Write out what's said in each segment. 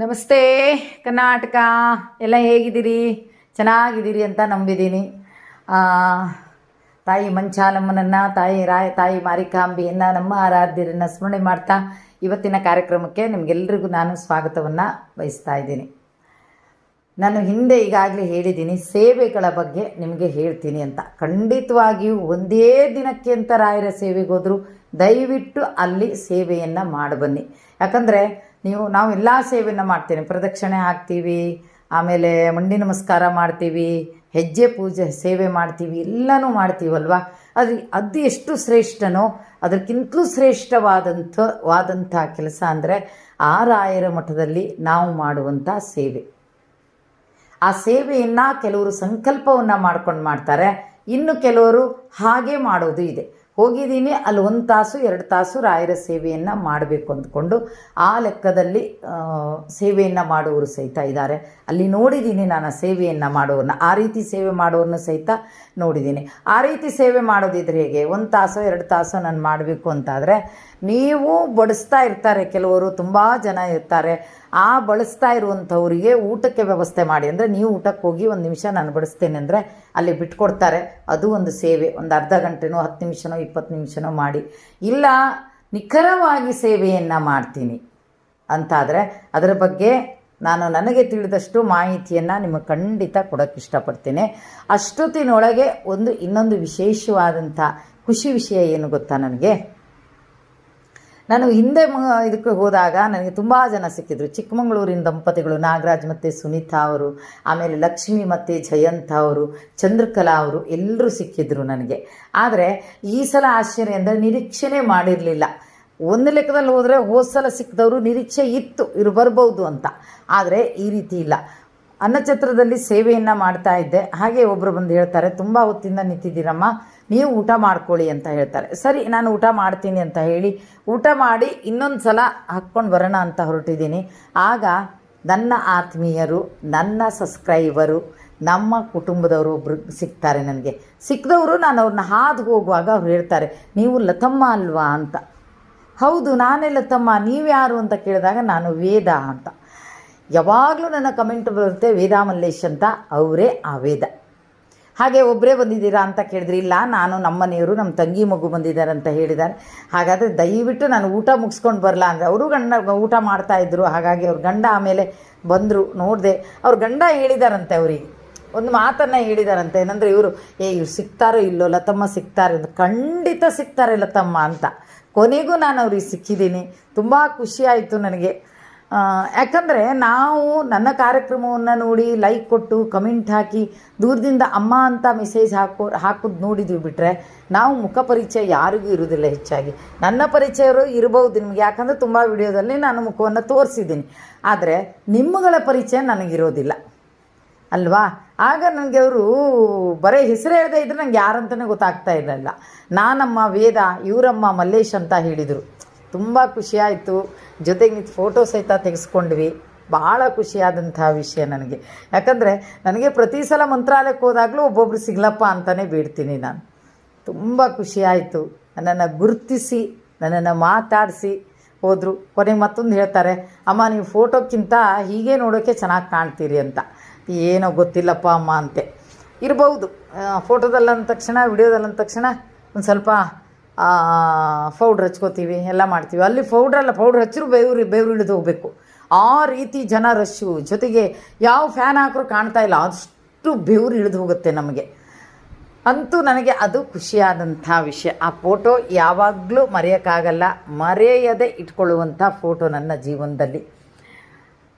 ನಮಸ್ತೆ ಕರ್ನಾಟಕ. ಎಲ್ಲ ಹೇಗಿದ್ದೀರಿ? ಚೆನ್ನಾಗಿದ್ದೀರಿ ಅಂತ ನಂಬಿದ್ದೀನಿ. ತಾಯಿ ಮಂಚಾಲಮ್ಮನನ್ನು, ತಾಯಿ ಮಾರಿಕಾಂಬೆಯನ್ನು, ನಮ್ಮ ಆರಾಧ್ಯರನ್ನು ಸ್ಮರಣೆ ಮಾಡ್ತಾ ಇವತ್ತಿನ ಕಾರ್ಯಕ್ರಮಕ್ಕೆ ನಿಮಗೆಲ್ಲರಿಗೂ ನಾನು ಸ್ವಾಗತವನ್ನು ಬಯಸ್ತಾ ಇದ್ದೀನಿ. ನಾನು ಹಿಂದೆ ಈಗಾಗಲೇ ಹೇಳಿದ್ದೀನಿ, ಸೇವೆಗಳ ಬಗ್ಗೆ ನಿಮಗೆ ಹೇಳ್ತೀನಿ ಅಂತ. ಖಂಡಿತವಾಗಿಯೂ ಒಂದೇ ದಿನಕ್ಕೆ ಅಂತ ರಾಯರ ಸೇವೆಗೆ ಹೋದರೂ ದಯವಿಟ್ಟು ಅಲ್ಲಿ ಸೇವೆಯನ್ನು ಮಾಡಬನ್ನಿ. ಯಾಕಂದರೆ ನಾವು ಎಲ್ಲ ಸೇವೆಯನ್ನು ಮಾಡ್ತೀನಿ. ಪ್ರದಕ್ಷಿಣೆ ಹಾಕ್ತೀವಿ, ಆಮೇಲೆ ಮಂಡಿ ನಮಸ್ಕಾರ ಮಾಡ್ತೀವಿ, ಹೆಜ್ಜೆ ಪೂಜೆ ಸೇವೆ ಮಾಡ್ತೀವಿ, ಎಲ್ಲನೂ ಮಾಡ್ತೀವಲ್ವ. ಅದು ಎಷ್ಟು ಶ್ರೇಷ್ಠನೋ ಅದಕ್ಕಿಂತಲೂ ಶ್ರೇಷ್ಠವಾದಂಥ ಕೆಲಸ ಅಂದರೆ ಆ ರಾಯರ ಮಠದಲ್ಲಿ ನಾವು ಮಾಡುವಂಥ ಸೇವೆ. ಆ ಸೇವೆಯನ್ನು ಕೆಲವರು ಸಂಕಲ್ಪವನ್ನು ಮಾಡ್ಕೊಂಡು ಮಾಡ್ತಾರೆ, ಇನ್ನು ಕೆಲವರು ಹಾಗೆ ಮಾಡೋದು ಇದೆ. ಹೋಗಿದ್ದೀನಿ, ಅಲ್ಲಿ 1 ತಾಸು 2 ತಾಸು ರಾಯರ ಸೇವೆಯನ್ನು ಮಾಡಬೇಕು ಅಂದ್ಕೊಂಡು ಆ ಲೆಕ್ಕದಲ್ಲಿ ಸೇವೆಯನ್ನು ಮಾಡುವವರು ಸಹಿತ ಇದ್ದಾರೆ. ಅಲ್ಲಿ ನೋಡಿದ್ದೀನಿ ನಾನು ಆ ಸೇವೆಯನ್ನು ಮಾಡೋರನ್ನ, ಆ ರೀತಿ ಸೇವೆ ಮಾಡೋರನ್ನ ಸಹಿತ ನೋಡಿದ್ದೀನಿ. ಆ ರೀತಿ ಸೇವೆ ಮಾಡೋದಿದ್ರೆ ಹೇಗೆ? 1 ತಾಸೋ 2 ತಾಸೋ ನಾನು ಮಾಡಬೇಕು ಅಂತಾದರೆ ನೀವು ಬಡಿಸ್ತಾ ಇರ್ತಾರೆ, ಕೆಲವರು ತುಂಬ ಜನ ಇರ್ತಾರೆ. ಆ ಬಳಸ್ತಾ ಇರುವಂಥವರಿಗೆ ಊಟಕ್ಕೆ ವ್ಯವಸ್ಥೆ ಮಾಡಿ ಅಂದರೆ, ನೀವು ಊಟಕ್ಕೆ ಹೋಗಿ 1 ನಿಮಿಷ ನಾನು ಬಡಿಸ್ತೇನೆ ಅಂದರೆ ಅಲ್ಲಿ ಬಿಟ್ಕೊಡ್ತಾರೆ. ಅದು ಒಂದು ಸೇವೆ. ಒಂದು ಅರ್ಧ ಗಂಟೆನೋ 10 ನಿಮಿಷನೋ 20 ನಿಮಿಷನೋ ಮಾಡಿ. ಇಲ್ಲ ನಿಖರವಾಗಿ ಸೇವೆಯನ್ನು ಮಾಡ್ತೀನಿ ಅಂತಾದರೆ ಅದರ ಬಗ್ಗೆ ನನಗೆ ತಿಳಿದಷ್ಟು ಮಾಹಿತಿಯನ್ನು ನಿಮಗೆ ಖಂಡಿತ ಕೊಡೋಕ್ಕೆ ಇಷ್ಟಪಡ್ತೀನಿ. ಅಷ್ಟೊತ್ತಿನೊಳಗೆ ಇನ್ನೊಂದು ವಿಶೇಷವಾದಂಥ ಖುಷಿ ವಿಷಯ ಏನು ಗೊತ್ತಾ? ನಾನು ಹಿಂದೆ ಇದಕ್ಕೆ ಹೋದಾಗ ನನಗೆ ತುಂಬ ಜನ ಸಿಕ್ಕಿದ್ರು. ಚಿಕ್ಕಮಗಳೂರಿನ ದಂಪತಿಗಳು, ನಾಗರಾಜ್ ಮತ್ತು ಸುನೀತಾ ಅವರು, ಆಮೇಲೆ ಲಕ್ಷ್ಮಿ ಮತ್ತು ಜಯಂತ್ ಅವರು, ಚಂದ್ರಕಲಾ ಅವರು, ಎಲ್ಲರೂ ಸಿಕ್ಕಿದ್ರು ನನಗೆ. ಆದರೆ ಈ ಸಲ ಆಶ್ಚರ್ಯ ಅಂದರೆ ನಿರೀಕ್ಷೆನೇ ಮಾಡಿರಲಿಲ್ಲ. ಒಂದು ಲೆಕ್ಕದಲ್ಲಿ ಹೋದರೆ ಹೋದ ಸಲ ಸಿಕ್ಕಿದವರು ನಿರೀಕ್ಷೆ ಇತ್ತು, ಇವರು ಬರ್ಬೋದು ಅಂತ. ಆದರೆ ಈ ರೀತಿ ಇಲ್ಲ. ಅನ್ನಛತ್ರದಲ್ಲಿ ಸೇವೆಯನ್ನು ಮಾಡ್ತಾ ಇದ್ದೆ. ಹಾಗೆ ಒಬ್ಬರು ಬಂದು ಹೇಳ್ತಾರೆ, ತುಂಬ ಹೊತ್ತಿಂದ ನಿಂತಿದ್ದೀರಮ್ಮ, ನೀವು ಊಟ ಮಾಡ್ಕೊಳ್ಳಿ ಅಂತ ಹೇಳ್ತಾರೆ. ಸರಿ, ನಾನು ಊಟ ಮಾಡ್ತೀನಿ ಅಂತ ಹೇಳಿ ಊಟ ಮಾಡಿ ಇನ್ನೊಂದು ಸಲ ಹಾಕ್ಕೊಂಡು ಬರೋಣ ಅಂತ ಹೊರಟಿದ್ದೀನಿ. ಆಗ ನನ್ನ ಆತ್ಮೀಯರು, ನನ್ನ ಸಬ್ಸ್ಕ್ರೈಬರು, ನಮ್ಮ ಕುಟುಂಬದವರು ಒಬ್ಬರು ಸಿಗ್ತಾರೆ ನನಗೆ. ಸಿಕ್ಕಿದವರು ನಾನು ಅವ್ರನ್ನ ಹಾದು ಹೋಗುವಾಗ ಅವ್ರು ಹೇಳ್ತಾರೆ, ನೀವು ಲತಮ್ಮ ಅಲ್ವಾ ಅಂತ. ಹೌದು, ನಾನೇ ಲತಮ್ಮ, ನೀವ್ಯಾರು ಅಂತ ಕೇಳಿದಾಗ ನಾನು ವೇದ ಅಂತ. ಯಾವಾಗಲೂ ನನ್ನ ಕಮೆಂಟ್ ಬರುತ್ತೆ, ವೇದ ಮಲ್ಲೇಶ್ ಅಂತ. ಅವರೇ ಆ ವೇದ. ಹಾಗೆ ಒಬ್ಬರೇ ಬಂದಿದ್ದೀರಾ ಅಂತ ಕೇಳಿದ್ರಿ. ಇಲ್ಲ, ನಾನು ನಮ್ಮ ಮನೆಯವರು, ನಮ್ಮ ತಂಗಿ ಮಗು ಬಂದಿದ್ದಾರೆ ಅಂತ ಹೇಳಿದ್ದಾರೆ. ಹಾಗಾದರೆ ದಯವಿಟ್ಟು ನಾನು ಊಟ ಮುಗಿಸ್ಕೊಂಡು ಬರಲ್ಲ ಅಂದರೆ, ಅವರು ಊಟ ಮಾಡ್ತಾಯಿದ್ರು. ಹಾಗಾಗಿ ಅವ್ರ ಗಂಡ ಆಮೇಲೆ ಬಂದರು. ನೋಡಿದೆ, ಅವ್ರ ಗಂಡ ಹೇಳಿದಾರಂತೆ, ಅವರಿಗೆ ಒಂದು ಮಾತನ್ನು ಹೇಳಿದಾರಂತೆ. ಏನಂದರೆ ಇವರು ಇವ್ರು ಸಿಗ್ತಾರೋ ಇಲ್ಲೋ, ಲತಮ್ಮ ಸಿಗ್ತಾರೆ ಅಂತ. ಖಂಡಿತ ಸಿಗ್ತಾರೆ ಲತಮ್ಮ ಅಂತ. ಕೊನೆಗೂ ನಾನು ಅವ್ರಿಗೆ ಸಿಕ್ಕಿದ್ದೀನಿ. ತುಂಬ ಖುಷಿಯಾಯಿತು ನನಗೆ. ಯಾಕಂದರೆ ನಾವು ನನ್ನ ಕಾರ್ಯಕ್ರಮವನ್ನು ನೋಡಿ ಲೈಕ್ ಕೊಟ್ಟು ಕಮೆಂಟ್ ಹಾಕಿ ದೂರದಿಂದ ಅಮ್ಮ ಅಂತ ಮೆಸೇಜ್ ಹಾಕೋದು ನೋಡಿದ್ವಿ. ಬಿಟ್ಟರೆ ನಾವು ಮುಖ ಪರಿಚಯ ಯಾರಿಗೂ ಇರೋದಿಲ್ಲ. ಹೆಚ್ಚಾಗಿ ನನ್ನ ಪರಿಚಯರು ಇರ್ಬೋದು ನಿಮಗೆ, ಯಾಕಂದರೆ ತುಂಬ ವಿಡಿಯೋದಲ್ಲಿ ನಾನು ಮುಖವನ್ನು ತೋರಿಸಿದ್ದೀನಿ. ಆದರೆ ನಿಮ್ಮಗಳ ಪರಿಚಯ ನನಗಿರೋದಿಲ್ಲ ಅಲ್ವಾ? ಆಗ ನನಗೆ ಅವರು ಬರೀ ಹೆಸರು ಹೇಳದೇ ಇದ್ದರೆ ನನಗೆ ಯಾರಂತಲೇ ಗೊತ್ತಾಗ್ತಾ ಇರಲಿಲ್ಲ. ನಾನಮ್ಮ ವೇದ, ಇವರಮ್ಮ ಮಲ್ಲೇಶ್ ಅಂತ ಹೇಳಿದರು. ತುಂಬ ಖುಷಿಯಾಯಿತು. ಜೊತೆಗೆ ನಿಂತು ಫೋಟೋ ಸಹಿತ ತೆಗೆಸ್ಕೊಂಡ್ವಿ. ಭಾಳ ಖುಷಿಯಾದಂಥ ವಿಷಯ ನನಗೆ. ಯಾಕಂದರೆ ನನಗೆ ಪ್ರತಿ ಸಲ ಮಂತ್ರಾಲಯಕ್ಕೆ ಹೋದಾಗಲೂ ಒಬ್ಬೊಬ್ರು ಸಿಗ್ಲಪ್ಪ ಅಂತಲೇ ಬೇಡ್ತೀನಿ ನಾನು. ತುಂಬ ಖುಷಿಯಾಯಿತು. ನನ್ನನ್ನು ಗುರುತಿಸಿ, ನನ್ನನ್ನು ಮಾತಾಡಿಸಿ ಹೋದರು. ಕೊನೆಗೆ ಮತ್ತೊಂದು ಹೇಳ್ತಾರೆ, ಅಮ್ಮ ನೀವು ಫೋಟೋಕ್ಕಿಂತ ಹೀಗೆ ನೋಡೋಕ್ಕೆ ಚೆನ್ನಾಗಿ ಕಾಣ್ತೀರಿ ಅಂತ. ಏನೋ ಗೊತ್ತಿಲ್ಲಪ್ಪ ಅಮ್ಮ ಅಂತೆ. ಇರ್ಬೋದು, ಫೋಟೋದಲ್ಲಂದ ತಕ್ಷಣ, ವಿಡಿಯೋದಲ್ಲಂದ ತಕ್ಷಣ ಒಂದು ಸ್ವಲ್ಪ ಪೌಡ್ರ್ ಹಚ್ಕೋತೀವಿ, ಎಲ್ಲ ಮಾಡ್ತೀವಿ. ಅಲ್ಲಿ ಪೌಡ್ರ್ ಹಚ್ಚರು ಬೆವರು ಇಳಿದು ಹೋಗಬೇಕು. ಆ ರೀತಿ ಜನ ರಶ್ಶು. ಜೊತೆಗೆ ಯಾವ ಫ್ಯಾನ್ ಹಾಕರೂ ಕಾಣ್ತಾ ಇಲ್ಲ, ಅಷ್ಟು ಬೆವರು ಇಳಿದು ಹೋಗುತ್ತೆ ನಮಗೆ. ಅಂತೂ ನನಗೆ ಅದು ಖುಷಿಯಾದಂಥ ವಿಷಯ. ಆ ಫೋಟೋ ಯಾವಾಗಲೂ ಮರೆಯೋಕ್ಕಾಗಲ್ಲ. ಮರೆಯದೆ ಇಟ್ಕೊಳ್ಳುವಂಥ ಫೋಟೋ ನನ್ನ ಜೀವನದಲ್ಲಿ.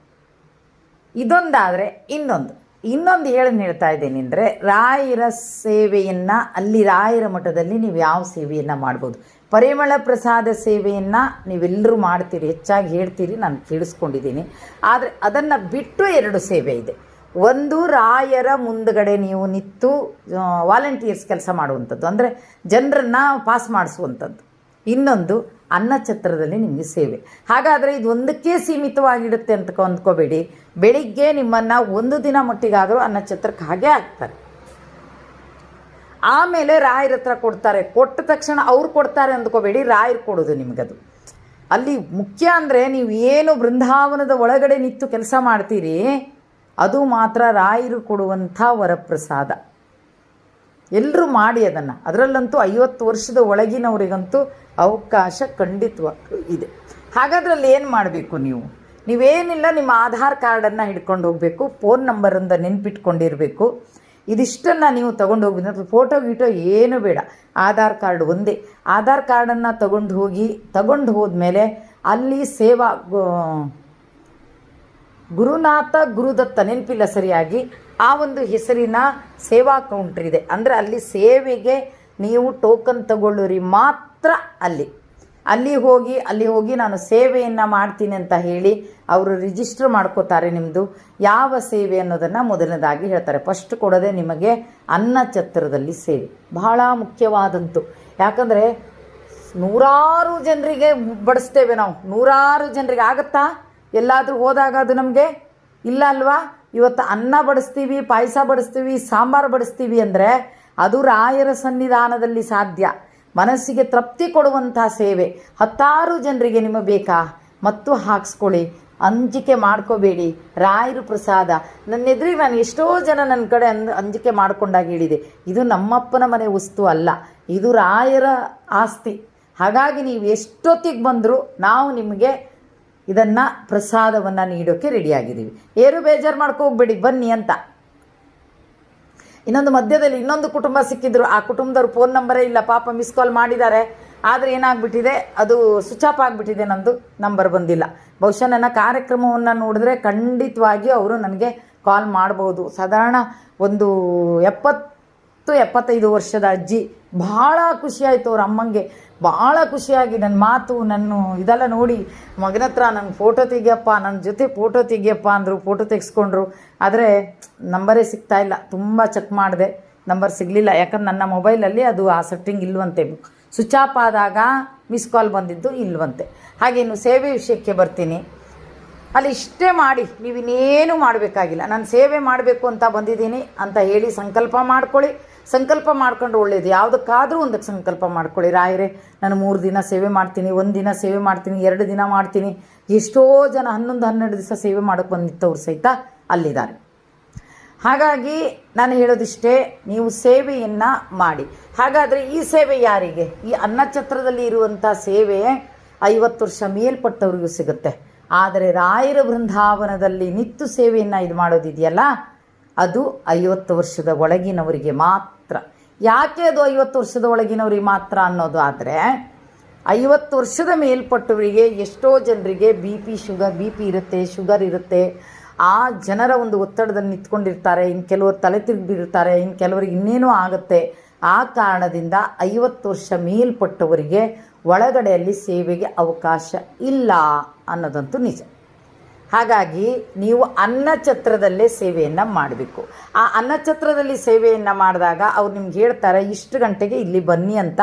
ಇದೊಂದಾದರೆ ಇನ್ನೊಂದು ಹೇಳ್ತಾ ಇದ್ದೀನಿ ಅಂದರೆ, ರಾಯರ ಸೇವೆಯನ್ನು ಅಲ್ಲಿ ರಾಯರ ಮಠದಲ್ಲಿ ನೀವು ಯಾವ ಸೇವೆಯನ್ನು ಮಾಡ್ಬೋದು. ಪರಿಮಳ ಪ್ರಸಾದ ಸೇವೆಯನ್ನು ನೀವೆಲ್ಲರೂ ಮಾಡ್ತೀರಿ, ಹೆಚ್ಚಾಗಿ ಹೇಳ್ತೀರಿ, ನಾನು ಕೇಳಿಸ್ಕೊಂಡಿದ್ದೀನಿ. ಆದರೆ ಅದನ್ನು ಬಿಟ್ಟು 2 ಸೇವೆ ಇದೆ. ಒಂದು, ರಾಯರ ಮುಂದುಗಡೆ ನೀವು ನಿಂತು ವಾಲಂಟಿಯರ್ಸ್ ಕೆಲಸ ಮಾಡುವಂಥದ್ದು, ಅಂದರೆ ಜನರನ್ನು ಪಾಸ್ ಮಾಡಿಸುವಂಥದ್ದು. ಇನ್ನೊಂದು ಅನ್ನಛತ್ರದಲ್ಲಿ ನಿಮಗೆ ಸೇವೆ. ಹಾಗಾದರೆ ಇದು ಒಂದಕ್ಕೆ ಸೀಮಿತವಾಗಿಡುತ್ತೆ ಅಂತ ಅಂದ್ಕೋಬೇಡಿ. ಬೆಳಿಗ್ಗೆ ನಿಮ್ಮನ್ನು 1 ದಿನ ಮಟ್ಟಿಗಾದರೂ ಅನ್ನಛತ್ರಕ್ಕೆ ಹಾಗೆ ಹಾಕ್ತಾರೆ. ಆಮೇಲೆ ರಾಯರ ಹತ್ರ ಕೊಡ್ತಾರೆ. ಕೊಟ್ಟ ತಕ್ಷಣ ಅವ್ರು ಕೊಡ್ತಾರೆ ಅಂದ್ಕೋಬೇಡಿ, ರಾಯರು ಕೊಡೋದು ನಿಮಗದು. ಅಲ್ಲಿ ಮುಖ್ಯ ಅಂದರೆ ನೀವು ಏನು ಬೃಂದಾವನದ ಒಳಗಡೆ ನಿಂತು ಕೆಲಸ ಮಾಡ್ತೀರಿ ಅದು ಮಾತ್ರ ರಾಯರು ಕೊಡುವಂಥ ವರಪ್ರಸಾದ. ಎಲ್ಲರೂ ಮಾಡಿ ಅದನ್ನು. ಅದರಲ್ಲಂತೂ 50 ವರ್ಷದ ಒಳಗಿನವರಿಗಂತೂ ಅವಕಾಶ ಖಂಡಿತವಾಗ್ಲೂ ಇದೆ. ಹಾಗಾದ್ರೆ ಅಲ್ಲಿ ಏನು ಮಾಡಬೇಕು ನೀವೇನಿಲ್ಲ, ನಿಮ್ಮ ಆಧಾರ್ ಕಾರ್ಡನ್ನು ಹಿಡ್ಕೊಂಡು ಹೋಗಬೇಕು, ಫೋನ್ ನಂಬರಿಂದ ನೆನ್ಪಿಟ್ಕೊಂಡಿರಬೇಕು. ಇದಿಷ್ಟನ್ನು ನೀವು ತೊಗೊಂಡು ಹೋಗ್ಬೇಕು. ಫೋಟೋ ಗೀಟೋ ಏನು ಬೇಡ, ಆಧಾರ್ ಕಾರ್ಡ್ ಒಂದೇ. ಆಧಾರ್ ಕಾರ್ಡನ್ನು ತಗೊಂಡು ಹೋದ್ಮೇಲೆ ಅಲ್ಲಿ ಗುರುನಾಥ ಗುರುದತ್ತ ನೆನಪಿಲ್ಲ ಸರಿಯಾಗಿ, ಆ ಒಂದು ಹೆಸರಿನ ಸೇವಾ ಕೌಂಟ್ರ್ ಇದೆ. ಅಂದರೆ ಅಲ್ಲಿ ಸೇವೆಗೆ ನೀವು ಟೋಕನ್ ತಗೊಳ್ಳೋರಿ ಮಾತ್ರ ಅಲ್ಲಿ ಹೋಗಿ ನಾನು ಸೇವೆಯನ್ನು ಮಾಡ್ತೀನಿ ಅಂತ ಹೇಳಿ ಅವರು ರಿಜಿಸ್ಟರ್ ಮಾಡ್ಕೋತಾರೆ. ನಿಮ್ಮದು ಯಾವ ಸೇವೆ ಅನ್ನೋದನ್ನು ಮೊದಲನೇದಾಗಿ ಹೇಳ್ತಾರೆ. ಫಸ್ಟ್ ಕೊಡೋದೇ ನಿಮಗೆ ಅನ್ನಛತ್ರದಲ್ಲಿ ಸೇವೆ, ಬಹಳ ಮುಖ್ಯವಾದಂತು. ಯಾಕಂದರೆ ನೂರಾರು ಜನರಿಗೆ ಬಡಿಸ್ತೇವೆ ನಾವು, ನೂರಾರು ಜನರಿಗೆ ಆಗುತ್ತಾ ಎಲ್ಲಾದರೂ ಹೋದಾಗ? ಅದು ನಮಗೆ ಇಲ್ಲ ಅಲ್ವಾ? ಇವತ್ತು ಅನ್ನ ಬಡಿಸ್ತೀವಿ, ಪಾಯಸ ಬಡಿಸ್ತೀವಿ, ಸಾಂಬಾರು ಬಡಿಸ್ತೀವಿ ಅಂದರೆ ಅದು ರಾಯರ ಸನ್ನಿಧಾನದಲ್ಲಿ ಸಾಧ್ಯ. ಮನಸ್ಸಿಗೆ ತೃಪ್ತಿ ಕೊಡುವಂಥ ಸೇವೆ. 10 ಜನರಿಗೆ ನಿಮಗೆ ಬೇಕಾ? ಮತ್ತು ಹಾಕ್ಸ್ಕೊಳ್ಳಿ, ಅಂಜಿಕೆ ಮಾಡ್ಕೋಬೇಡಿ. ರಾಯರು ಪ್ರಸಾದ. ನನ್ನ ಎದುರಿಗೆ ನಾನು ಎಷ್ಟೋ ಜನ ನನ್ನ ಕಡೆ ಅಂಜಿಕೆ ಮಾಡ್ಕೊಂಡಾಗ ಹೇಳಿದೆ, ಇದು ನಮ್ಮಪ್ಪನ ಮನೆ ವಸ್ತು ಅಲ್ಲ, ಇದು ರಾಯರ ಆಸ್ತಿ. ಹಾಗಾಗಿ ನೀವು ಎಷ್ಟೊತ್ತಿಗೆ ಬಂದರೂ ನಾವು ನಿಮಗೆ ಇದನ್ನು ಪ್ರಸಾದವನ್ನು ನೀಡೋಕ್ಕೆ ರೆಡಿಯಾಗಿದ್ದೀವಿ. ಏನು ಬೇಜಾರು ಮಾಡ್ಕೋಗ್ಬೇಡಿ, ಬನ್ನಿ ಅಂತ. ಇನ್ನೊಂದು ಮಧ್ಯದಲ್ಲಿ ಇನ್ನೊಂದು ಕುಟುಂಬ ಸಿಕ್ಕಿದ್ರು. ಆ ಕುಟುಂಬದವ್ರು ಫೋನ್ ನಂಬರೇ ಇಲ್ಲ, ಪಾಪ ಮಿಸ್ ಕಾಲ್ ಮಾಡಿದ್ದಾರೆ. ಆದರೆ ಏನಾಗ್ಬಿಟ್ಟಿದೆ, ಅದು ಸ್ವಿಚ್ ಆಫ್ ಆಗಿಬಿಟ್ಟಿದೆ, ನಂದು ನಂಬರ್ ಬಂದಿಲ್ಲ. ಬಹುಶಃ ನನ್ನ ಕಾರ್ಯಕ್ರಮವನ್ನು ನೋಡಿದ್ರೆ ಖಂಡಿತವಾಗಿ ಅವರು ನನಗೆ ಕಾಲ್ ಮಾಡ್ಬೋದು. ಸಾಧಾರಣ ಒಂದು 70-75 ವರ್ಷದ ಅಜ್ಜಿ. ಭಾಳ ಖುಷಿಯಾಯಿತು ಅವ್ರ ಅಮ್ಮಂಗೆ, ಭಾಳ ಖುಷಿಯಾಗಿ ನನ್ನ ಮಾತು, ಇದೆಲ್ಲ ನೋಡಿ ಮಗನ ಹತ್ರ ನನ್ನ ಫೋಟೋ ತೆಗಿಯಪ್ಪ, ನನ್ನ ಜೊತೆ ಫೋಟೋ ತೆಗಿಯಪ್ಪ ಅಂದರು. ಫೋಟೋ ತೆಗೆಸ್ಕೊಂಡ್ರು. ಆದರೆ ನಂಬರೇ ಸಿಗ್ತಾಯಿಲ್ಲ. ತುಂಬ ಚೆಕ್ ಮಾಡಿದೆ, ನಂಬರ್ ಸಿಗಲಿಲ್ಲ. ಯಾಕಂದ್ರೆ ನನ್ನ ಮೊಬೈಲಲ್ಲಿ ಅದು ಆ ಸೆಟ್ಟಿಂಗ್ ಇಲ್ವಂತೆ. ಸ್ವಿಚ್ ಆಫ್ ಆದಾಗ ಮಿಸ್ ಕಾಲ್ ಬಂದಿದ್ದು ಇಲ್ವಂತೆ. ಹಾಗೆ ಇನ್ನು ಸೇವೆ ವಿಷಯಕ್ಕೆ ಬರ್ತೀನಿ. ಅಲ್ಲಿ ಇಷ್ಟೇ ಮಾಡಿ, ನೀವು ಇನ್ನೇನು ಮಾಡಬೇಕಾಗಿಲ್ಲ. ನಾನು ಸೇವೆ ಮಾಡಬೇಕು ಅಂತ ಬಂದಿದ್ದೀನಿ ಅಂತ ಹೇಳಿ ಸಂಕಲ್ಪ ಮಾಡ್ಕೊಳ್ಳಿ. ಸಂಕಲ್ಪ ಮಾಡ್ಕೊಂಡು ಒಳ್ಳೆಯದು. ಯಾವುದಕ್ಕಾದರೂ ಒಂದಕ್ಕೆ ಸಂಕಲ್ಪ ಮಾಡ್ಕೊಳ್ಳಿ. ರಾಯರೇ, ನಾನು 3 ದಿನ ಸೇವೆ ಮಾಡ್ತೀನಿ, 1 ದಿನ ಸೇವೆ ಮಾಡ್ತೀನಿ, 2 ದಿನ ಮಾಡ್ತೀನಿ. ಎಷ್ಟೋ ಜನ 11-12 ದಿವಸ ಸೇವೆ ಮಾಡೋಕ್ಕೆ ಬಂದಿತ್ತವ್ರು ಸಹಿತ ಅಲ್ಲಿದ್ದಾರೆ. ಹಾಗಾಗಿ ನಾನು ಹೇಳೋದಿಷ್ಟೇ, ನೀವು ಸೇವೆಯನ್ನು ಮಾಡಿ. ಹಾಗಾದರೆ ಈ ಸೇವೆ ಯಾರಿಗೆ? ಈ ಅನ್ನಛತ್ರದಲ್ಲಿ ಇರುವಂಥ ಸೇವೆ 50 ವರ್ಷ ಮೇಲ್ಪಟ್ಟವ್ರಿಗೂ ಸಿಗುತ್ತೆ. ಆದರೆ ರಾಯರ ಬೃಂದಾವನದಲ್ಲಿ ನಿತ್ಯ ಸೇವೆಯನ್ನು ಇದು ಮಾಡೋದಿದೆಯಲ್ಲ, ಅದು 50 ವರ್ಷದ ಒಳಗಿನವರಿಗೆ ಮಾತ್ರ. ಯಾಕೆ ಅದು 50 ವರ್ಷದ ಒಳಗಿನವರಿಗೆ ಮಾತ್ರ ಅನ್ನೋದು ಆದರೆ, 50 ವರ್ಷದ ಮೇಲ್ಪಟ್ಟವರಿಗೆ ಎಷ್ಟೋ ಜನರಿಗೆ ಬಿ ಪಿ ಇರುತ್ತೆ, ಶುಗರ್ ಇರುತ್ತೆ. ಆ ಜನರ ಒಂದು ಒತ್ತಡದಲ್ಲಿ ನಿಂತ್ಕೊಂಡಿರ್ತಾರೆ. ಇನ್ನು ಕೆಲವರು ತಲೆ ತಿರುಗಿಬಿರ್ತಾರೆ, ಇನ್ನು ಕೆಲವರಿಗೆ ಇನ್ನೇನೋ ಆಗುತ್ತೆ. ಆ ಕಾರಣದಿಂದ 50 ವರ್ಷ ಮೇಲ್ಪಟ್ಟವರಿಗೆ ಒಳಗಡೆಯಲ್ಲಿ ಸೇವೆಗೆ ಅವಕಾಶ ಇಲ್ಲ ಅನ್ನೋದಂತೂ ನಿಜ. ಹಾಗಾಗಿ ನೀವು ಅನ್ನಛತ್ರದಲ್ಲೇ ಸೇವೆಯನ್ನು ಮಾಡಬೇಕು. ಆ ಅನ್ನಛತ್ರದಲ್ಲಿ ಸೇವೆಯನ್ನು ಮಾಡಿದಾಗ ಅವ್ರು ನಿಮ್ಗೆ ಹೇಳ್ತಾರೆ, ಇಷ್ಟು ಗಂಟೆಗೆ ಇಲ್ಲಿ ಬನ್ನಿ ಅಂತ.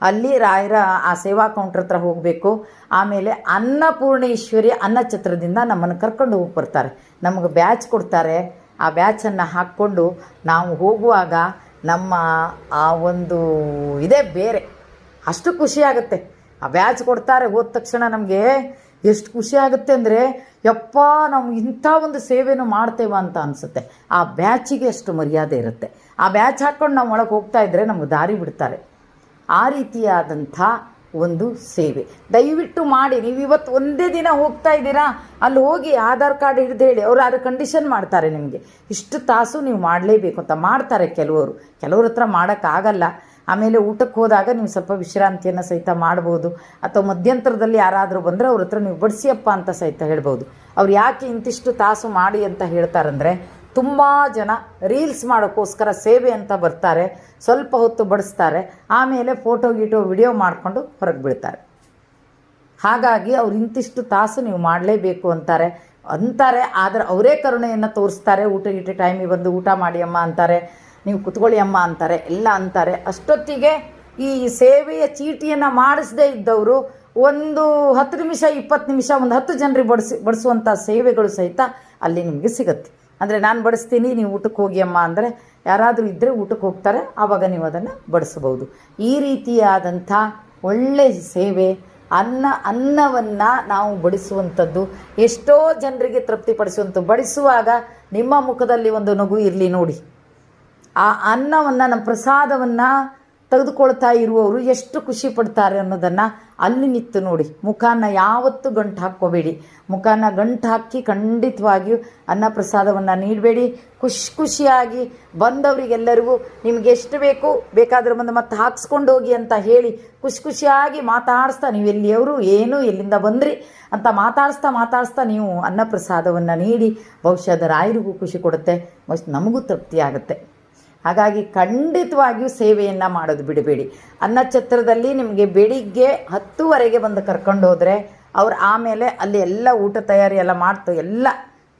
ಅಲ್ಲಿ ರಾಯರ ಆ ಸೇವಾ ಕೌಂಟ್ರ್ ಹತ್ರ ಹೋಗಬೇಕು. ಆಮೇಲೆ ಅನ್ನಪೂರ್ಣೇಶ್ವರಿ ಅನ್ನಛತ್ರದಿಂದ ನಮ್ಮನ್ನು ಕರ್ಕೊಂಡು ಹೋಗಿ ಬರ್ತಾರೆ. ನಮಗೆ ಬ್ಯಾಚ್ ಕೊಡ್ತಾರೆ. ಆ ಬ್ಯಾಚನ್ನು ಹಾಕ್ಕೊಂಡು ನಾವು ಹೋಗುವಾಗ ನಮ್ಮ ಆ ಒಂದು ಇದೇ ಬೇರೆ, ಅಷ್ಟು ಖುಷಿಯಾಗುತ್ತೆ. ಆ ಬ್ಯಾಚ್ ಕೊಡ್ತಾರೆ, ಹೋದ ತಕ್ಷಣ ನಮಗೆ ಎಷ್ಟು ಖುಷಿ ಆಗುತ್ತೆ ಅಂದರೆ, ಯಪ್ಪ ನಾವು ಇಂಥ ಒಂದು ಸೇವೆನೂ ಮಾಡ್ತೇವೆ ಅಂತ ಅನಿಸುತ್ತೆ. ಆ ಬ್ಯಾಚಿಗೆ ಅಷ್ಟು ಮರ್ಯಾದೆ ಇರುತ್ತೆ. ಆ ಬ್ಯಾಚ್ ಹಾಕ್ಕೊಂಡು ನಾವು ಒಳಗೆ ಹೋಗ್ತಾ ಇದ್ದರೆ ನಮಗೆ ದಾರಿ ಬಿಡ್ತಾರೆ. ಆ ರೀತಿಯಾದಂಥ ಒಂದು ಸೇವೆ ದಯವಿಟ್ಟು ಮಾಡಿ. ನೀವು ಇವತ್ತು ಒಂದೇ ದಿನ ಹೋಗ್ತಾ ಇದ್ದೀರಾ, ಅಲ್ಲಿ ಹೋಗಿ ಆಧಾರ್ ಕಾರ್ಡ್ ಹಿಡಿದು ಹೇಳಿ, ಅವರು ಯಾರು ಕಂಡೀಷನ್ ಮಾಡ್ತಾರೆ ನಿಮಗೆ, ಇಷ್ಟು ತಾಸು ನೀವು ಮಾಡಲೇಬೇಕು ಅಂತ ಮಾಡ್ತಾರೆ. ಕೆಲವ್ರ ಹತ್ರ ಮಾಡೋಕ್ಕಾಗಲ್ಲ. ಆಮೇಲೆ ಊಟಕ್ಕೆ ಹೋದಾಗ ನೀವು ಸ್ವಲ್ಪ ವಿಶ್ರಾಂತಿಯನ್ನು ಸಹಿತ ಮಾಡ್ಬೋದು. ಅಥವಾ ಮಧ್ಯಂತರದಲ್ಲಿ ಯಾರಾದರೂ ಬಂದರೆ ಅವ್ರ ಹತ್ರ ನೀವು ಬಡಿಸಿಯಪ್ಪ ಅಂತ ಸಹಿತ ಹೇಳ್ಬೋದು. ಅವ್ರು ಯಾಕೆ ಇಂತಿಷ್ಟು ತಾಸು ಮಾಡಿ ಅಂತ ಹೇಳ್ತಾರಂದರೆ, ತುಂಬ ಜನ ರೀಲ್ಸ್ ಮಾಡೋಕ್ಕೋಸ್ಕರ ಸೇವೆ ಅಂತ ಬರ್ತಾರೆ, ಸ್ವಲ್ಪ ಹೊತ್ತು ಬಡಿಸ್ತಾರೆ, ಆಮೇಲೆ ಫೋಟೋ ವಿಡಿಯೋ ಮಾಡಿಕೊಂಡು ಹೊರಗೆ ಬೀಳ್ತಾರೆ. ಹಾಗಾಗಿ ಅವ್ರು ಇಂತಿಷ್ಟು ತಾಸು ನೀವು ಮಾಡಲೇಬೇಕು ಅಂತಾರೆ. ಆದರೆ ಅವರೇ ಕರುಣೆಯನ್ನು ತೋರಿಸ್ತಾರೆ. ಊಟ ಟೈಮಿಗೆ ಬಂದು ಊಟ ಮಾಡಿ ಅಮ್ಮ ಅಂತಾರೆ, ನೀವು ಕುತ್ಕೊಳ್ಳಿ ಅಮ್ಮ ಅಂತಾರೆ, ಎಲ್ಲ ಅಂತಾರೆ. ಅಷ್ಟೊತ್ತಿಗೆ ಈ ಸೇವೆಯ ಚೀಟಿಯನ್ನು ಮಾಡಿಸದೇ ಇದ್ದವರು ಒಂದು 10 ನಿಮಿಷ 20 ನಿಮಿಷ ಒಂದು 10 ಜನರಿಗೆ ಬಡಿಸುವಂಥ ಸೇವೆಗಳು ಸಹಿತ ಅಲ್ಲಿ ನಿಮಗೆ ಸಿಗುತ್ತೆ. ಅಂದರೆ ನಾನು ಬಡಿಸ್ತೀನಿ, ನೀವು ಊಟಕ್ಕೆ ಹೋಗಿ ಅಮ್ಮ ಅಂದರೆ ಯಾರಾದರೂ ಇದ್ದರೆ ಊಟಕ್ಕೆ ಹೋಗ್ತಾರೆ, ಆವಾಗ ನೀವು ಅದನ್ನು ಬಡಿಸ್ಬೋದು. ಈ ರೀತಿಯಾದಂಥ ಒಳ್ಳೆಯ ಸೇವೆ ಅನ್ನವನ್ನು ನಾವು ಬಡಿಸುವಂಥದ್ದು ಎಷ್ಟೋ ಜನರಿಗೆ ತೃಪ್ತಿಪಡಿಸುವಂಥದ್ದು. ಬಡಿಸುವಾಗ ನಿಮ್ಮ ಮುಖದಲ್ಲಿ ಒಂದು ನಗು ಇರಲಿ ನೋಡಿ. ಆ ಅನ್ನವನ್ನು, ನಮ್ಮ ಪ್ರಸಾದವನ್ನು ತೆಗೆದುಕೊಳ್ತಾ ಇರುವವರು ಎಷ್ಟು ಖುಷಿ ಪಡ್ತಾರೆ ಅನ್ನೋದನ್ನು ಅಲ್ಲಿ ನಿಂತು ನೋಡಿ. ಮುಖಾನ ಯಾವತ್ತೂ ಗಂಟು ಹಾಕ್ಕೋಬೇಡಿ. ಮುಖಾನ ಗಂಟು ಹಾಕಿ ಖಂಡಿತವಾಗಿಯೂ ಅನ್ನ ಪ್ರಸಾದವನ್ನು ನೀಡಬೇಡಿ. ಖುಷಿಯಾಗಿ ಬಂದವರಿಗೆಲ್ಲರಿಗೂ ನಿಮ್ಗೆ ಎಷ್ಟು ಬೇಕು ಬೇಕಾದರೂ ಬಂದು ಮತ್ತೆ ಹಾಕ್ಸ್ಕೊಂಡು ಹೋಗಿ ಅಂತ ಹೇಳಿ ಖುಷಿಯಾಗಿ ಮಾತಾಡಿಸ್ತಾ, ನೀವು ಎಲ್ಲಿಯವರು ಏನು ಎಲ್ಲಿಂದ ಬಂದ್ರಿ ಅಂತ ಮಾತಾಡಿಸ್ತಾ ನೀವು ಅನ್ನ ಪ್ರಸಾದವನ್ನು ನೀಡಿ ಬಹುಶಃ ಅದು ರಾಯರಿಗೂ ಖುಷಿ ಕೊಡುತ್ತೆ, ನಮಗೂ ತೃಪ್ತಿ ಆಗುತ್ತೆ. ಹಾಗಾಗಿ ಖಂಡಿತವಾಗಿಯೂ ಸೇವೆಯನ್ನು ಮಾಡೋದು ಬಿಡಬೇಡಿ. ಅನ್ನಛತ್ರದಲ್ಲಿ ನಿಮಗೆ ಬೆಳಿಗ್ಗೆ 10:00 ಬಂದು ಕರ್ಕೊಂಡು ಹೋದರೆ ಅವ್ರು ಆಮೇಲೆ ಅಲ್ಲಿ ಎಲ್ಲ ಊಟ ತಯಾರಿ ಎಲ್ಲ ಮಾಡ್ತು ಎಲ್ಲ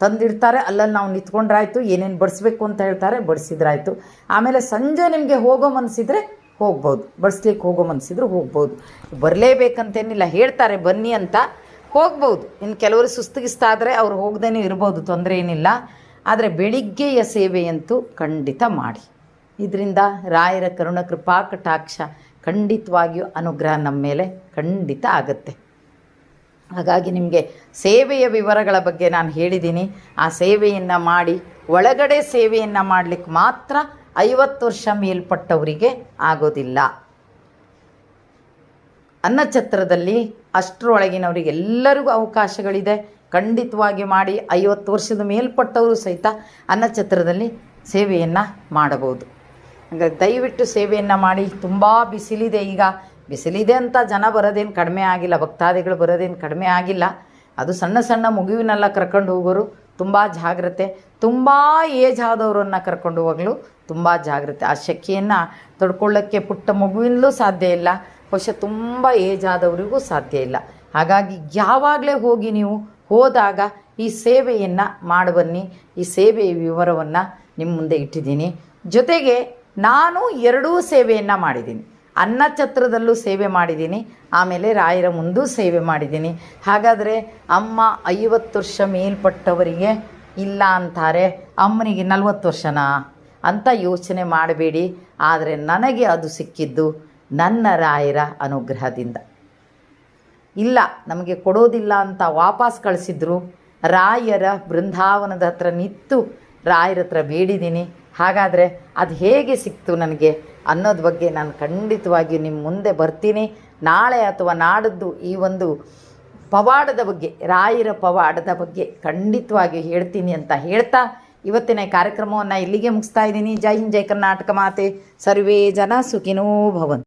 ತಂದಿಡ್ತಾರೆ. ಅಲ್ಲಲ್ಲಿ ನಾವು ನಿಂತ್ಕೊಂಡ್ರಾಯ್ತು, ಏನೇನು ಬಡಿಸ್ಬೇಕು ಅಂತ ಹೇಳ್ತಾರೆ, ಬಡಿಸಿದ್ರಾಯ್ತು. ಆಮೇಲೆ ಸಂಜೆ ನಿಮಗೆ ಹೋಗೋ ಮನಸ್ಸಿದ್ರೆ ಹೋಗ್ಬೋದು, ಬಡಿಸ್ಲಿಕ್ಕೆ ಹೋಗೋ ಮನಸ್ಸಿದ್ರೆ ಹೋಗ್ಬೋದು. ಬರಲೇಬೇಕಂತೇನಿಲ್ಲ, ಹೇಳ್ತಾರೆ ಬನ್ನಿ ಅಂತ ಹೋಗ್ಬೋದು. ಇನ್ನು ಕೆಲವರು ಸುಸ್ತಿಗಿಸ್ತಾದರೆ ಅವ್ರು ಹೋಗ್ದೇ ಇರ್ಬೋದು, ತೊಂದರೆ ಏನಿಲ್ಲ. ಆದರೆ ಬೆಳಿಗ್ಗೆಯ ಸೇವೆಯಂತೂ ಖಂಡಿತ ಮಾಡಿ. ಇದರಿಂದ ರಾಯರ ಕರುಣ ಕೃಪಾ ಕಟಾಕ್ಷ ಖಂಡಿತವಾಗಿಯೂ ಅನುಗ್ರಹ ನಮ್ಮ ಮೇಲೆ ಖಂಡಿತ ಆಗುತ್ತೆ. ಹಾಗಾಗಿ ನಿಮಗೆ ಸೇವೆಯ ವಿವರಗಳ ಬಗ್ಗೆ ನಾನು ಹೇಳಿದ್ದೀನಿ. ಆ ಸೇವೆಯನ್ನು ಮಾಡಿ, ಒಳಗಡೆ ಸೇವೆಯನ್ನು ಮಾಡಲಿಕ್ಕೆ ಮಾತ್ರ 50 ವರ್ಷ ಮೇಲ್ಪಟ್ಟವರಿಗೆ ಆಗೋದಿಲ್ಲ. ಅನ್ನಛತ್ರದಲ್ಲಿ ಅಷ್ಟರೊಳಗಿನವರಿಗೆಲ್ಲರಿಗೂ ಅವಕಾಶಗಳಿದೆ, ಖಂಡಿತವಾಗಿ ಮಾಡಿ. 50 ವರ್ಷದ ಮೇಲ್ಪಟ್ಟವರು ಸಹಿತ ಅನ್ನಛತ್ರದಲ್ಲಿ ಸೇವೆಯನ್ನು ಮಾಡಬಹುದು. ಹಾಗಾಗಿ ದಯವಿಟ್ಟು ಸೇವೆಯನ್ನು ಮಾಡಿ. ತುಂಬ ಬಿಸಿಲಿದೆ, ಈಗ ಬಿಸಿಲಿದೆ ಅಂತ ಜನ ಬರೋದೇನು ಕಡಿಮೆ ಆಗಿಲ್ಲ, ಭಕ್ತಾದಿಗಳು ಬರೋದೇನು ಕಡಿಮೆ ಆಗಿಲ್ಲ. ಅದು ಸಣ್ಣ ಮಗುವಿನೆಲ್ಲ ಕರ್ಕೊಂಡು ಹೋಗೋರು ತುಂಬ ಜಾಗ್ರತೆ, ತುಂಬ ಏಜ್ ಆದವರನ್ನು ಕರ್ಕೊಂಡು ಹೋಗಲು ತುಂಬ ಜಾಗ್ರತೆ. ಆ ಶೆಕೆಯನ್ನು ತಡ್ಕೊಳ್ಳೋಕ್ಕೆ ಪುಟ್ಟ ಮಗುವಿನಲ್ಲೂ ಸಾಧ್ಯ ಇಲ್ಲ, ಬಹುಶಃ ತುಂಬ ಏಜ್ ಆದವರಿಗೂ ಸಾಧ್ಯ ಇಲ್ಲ. ಹಾಗಾಗಿ ಯಾವಾಗಲೇ ಹೋಗಿ ನೀವು ಹೋದಾಗ ಈ ಸೇವೆಯನ್ನು ಮಾಡಬನ್ನಿ. ಈ ಸೇವೆಯ ವಿವರವನ್ನು ನಿಮ್ಮ ಮುಂದೆ ಇಟ್ಟಿದ್ದೀನಿ. ಜೊತೆಗೆ ನಾನು 2 ಸೇವೆಯನ್ನು ಮಾಡಿದ್ದೀನಿ. ಅನ್ನಛತ್ರದಲ್ಲೂ ಸೇವೆ ಮಾಡಿದ್ದೀನಿ, ಆಮೇಲೆ ರಾಯರ ಮುಂದೂ ಸೇವೆ ಮಾಡಿದ್ದೀನಿ. ಹಾಗಾದರೆ ಅಮ್ಮ 50 ವರ್ಷ ಮೇಲ್ಪಟ್ಟವರಿಗೆ ಇಲ್ಲ ಅಂತಾರೆ, ಅಮ್ಮನಿಗೆ 40 ವರ್ಷನಾ ಅಂತ ಯೋಚನೆ ಮಾಡಬೇಡಿ. ಆದರೆ ನನಗೆ ಅದು ಸಿಕ್ಕಿದ್ದು ನನ್ನ ರಾಯರ ಅನುಗ್ರಹದಿಂದ. ಇಲ್ಲ ನಮಗೆ ಕೊಡೋದಿಲ್ಲ ಅಂತ ವಾಪಸ್ ಕಳಿಸಿದ್ರು, ರಾಯರ ಬೃಂದಾವನದ ಹತ್ರ ನಿಂತು ರಾಯರ ಹತ್ರ ಬೇಡಿದ್ದೀನಿ. ಹಾಗಾದರೆ ಅದು ಹೇಗೆ ಸಿಕ್ತು ನನಗೆ ಅನ್ನೋದ್ರ ಬಗ್ಗೆ ನಾನು ಖಂಡಿತವಾಗಿಯೂ ನಿಮ್ಮ ಮುಂದೆ ಬರ್ತೀನಿ. ನಾಳೆ ಅಥವಾ ನಾಡಿದ್ದು ಈ ಒಂದು ಪವಾಡದ ಬಗ್ಗೆ, ರಾಯರ ಪವಾಡದ ಬಗ್ಗೆ ಖಂಡಿತವಾಗಿಯೂ ಹೇಳ್ತೀನಿ ಅಂತ ಹೇಳ್ತಾ ಇವತ್ತಿನ ಕಾರ್ಯಕ್ರಮವನ್ನು ಇಲ್ಲಿಗೆ ಮುಗಿಸ್ತಾ ಇದ್ದೀನಿ. ಜೈ ಹಿಂದ್, ಜೈ ಕರ್ನಾಟಕ ಮಾತೆ, ಸರ್ವೇ ಜನ ಸುಖಿನೋ ಭವಂತು.